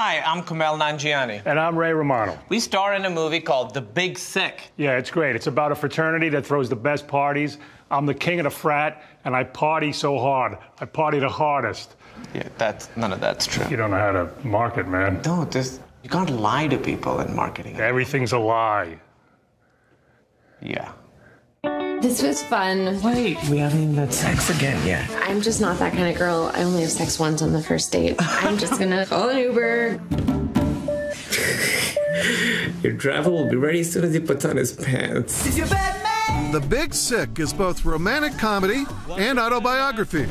Hi, I'm Kumail Nanjiani. And I'm Romano. We star in a movie called The Big Sick. Yeah, it's great. It's about a fraternity that throws the best parties. I'm the king of the frat, and I party so hard. I party the hardest. Yeah, none of that's true. You don't know how to market, man. No, you can't lie to people in marketing. Everything's a lie. Yeah. This was fun. Wait, we haven't even had sex again yet. I'm just not that kind of girl. I only have sex once on the first date. I'm just gonna call an Uber. Your driver will be ready as soon as he puts on his pants. Is your bad man? The Big Sick is both romantic comedy and autobiography.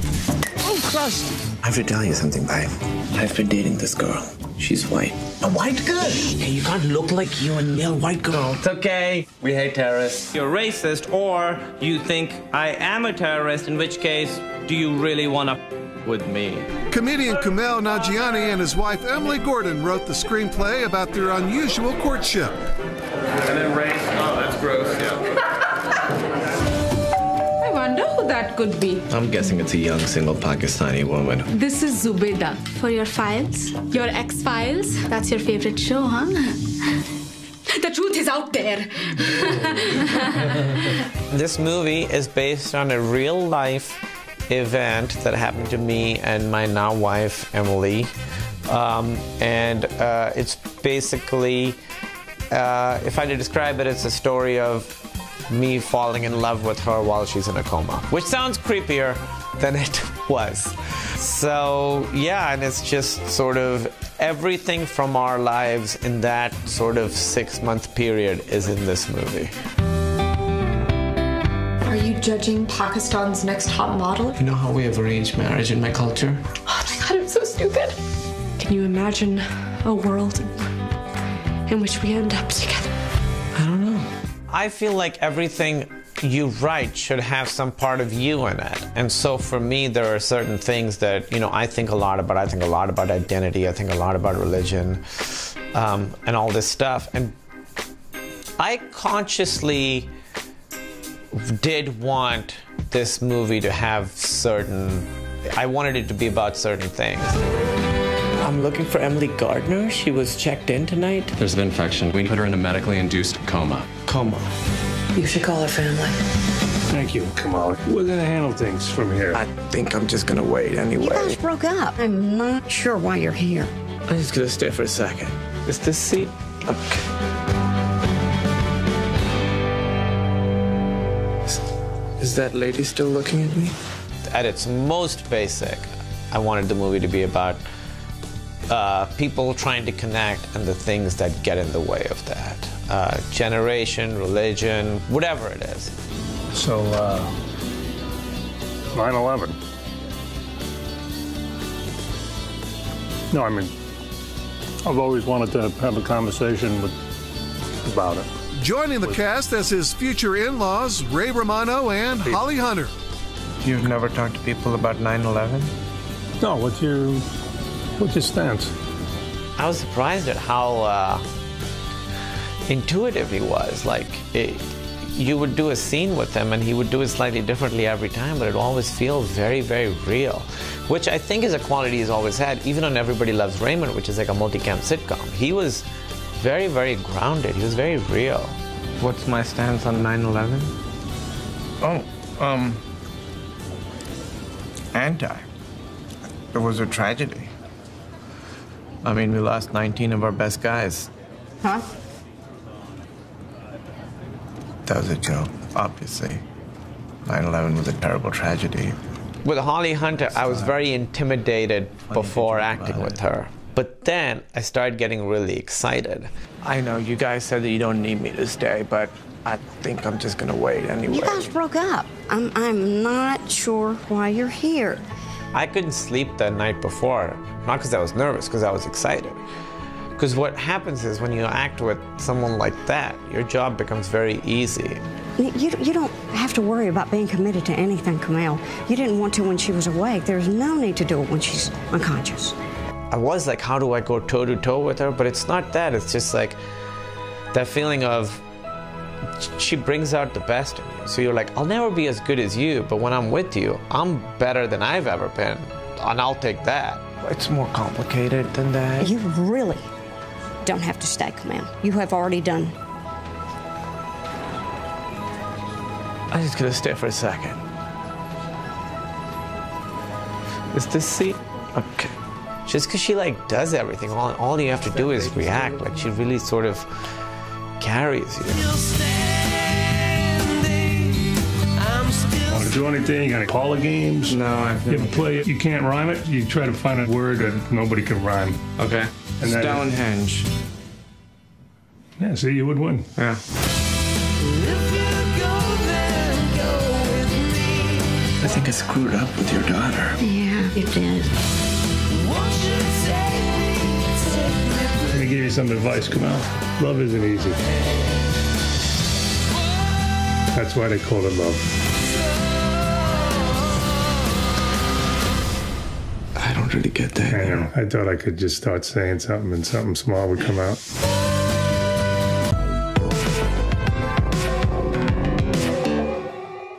Oh, crust. I have to tell you something, babe. I've been dating this girl. She's white. A white girl? Hey, you can't look like you and a white girl. It's okay. We hate terrorists. You're racist, or you think I am a terrorist, in which case, do you really want to with me? Comedian Kumail Nanjiani and his wife Emily Gordon wrote the screenplay about their unusual courtship. And then race? Oh, that's gross, yeah. I wonder who that could be. I'm guessing it's a young, single Pakistani woman. This is Zubeda. For your files, your X-Files. That's your favorite show, huh? The truth is out there. This movie is based on a real-life event that happened to me and my now wife, Emily. It's basically, if I had to describe it, it's a story of me falling in love with her while she's in a coma, which sounds creepier than it was. So yeah, and it's just sort of everything from our lives in that sort of 6-month period is in this movie. Are you judging Pakistan's next top model? You know how we have arranged marriage in my culture? Oh my God, I'm so stupid. Can you imagine a world in which we end up together? I don't know. I feel like everything you write should have some part of you in it. And so for me, there are certain things that, I think a lot about. I think a lot about identity. I think a lot about religion, and all this stuff. And I consciously did want this movie to have I wanted it to be about certain things. I'm looking for Emily Gardner. She was checked in tonight. There's an infection. We put her in a medically induced coma. Coma. You should call her family. Thank you, Kumail. We're gonna handle things from here. I think I'm just gonna wait anyway. You guys broke up. I'm not sure why you're here. I'm just gonna stay for a second. Is this seat? Okay. Is that lady still looking at me? At its most basic, I wanted the movie to be about people trying to connect and the things that get in the way of that. Generation, religion, whatever it is. So, 9/11. No, I mean, I've always wanted to have a conversation about it. Joining the cast as his future in-laws, Romano and Holly Hunter. You've never talked to people about 9/11? No, what's your stance? I was surprised at how intuitive he was. You would do a scene with him and he would do it slightly differently every time, but it always feels very, very real, which I think is a quality he's always had, even on Everybody Loves Raymond, which is like a multicam sitcom. He was very, very grounded. He was very real. What's my stance on 9/11? Anti. It was a tragedy. I mean, we lost 19 of our best guys. Huh? That was a joke, obviously. 9/11 was a terrible tragedy. With Holly Hunter, I was very intimidated before acting with her. But then I started getting really excited. I know, you guys said that you don't need me to stay, but I think I'm just gonna wait anyway. You guys broke up. I'm not sure why you're here. I couldn't sleep the night before, not because I was nervous, because I was excited. Because what happens is when you act with someone like that, your job becomes very easy. You don't have to worry about being committed to anything, Kumail. You didn't want to when she was awake. There's no need to do it when she's unconscious. I was like, how do I go toe-to-toe with her? But it's not that. It's just like that feeling of she brings out the best in you. So you're like, I'll never be as good as you, but when I'm with you, I'm better than I've ever been. and I'll take that. It's more complicated than that. You really don't have to stay, Kumail. You have already done. I'm just gonna stay for a second. Is this seat? Okay. Just because she like does everything, all you have to do is react. Like she really sort of carries you. Want to do anything? You got any Paula games? No, I've You never. ever play it? You can't rhyme it? You try to find a word that nobody can rhyme. Okay. And then- Stonehenge. Yeah, see, you would win. Yeah. I think I screwed up with your daughter. Yeah, you did. Let me give you some advice, Kumail. Love isn't easy. That's why they call it love. I don't really get that. I know. I thought I could just start saying something and something small would come out.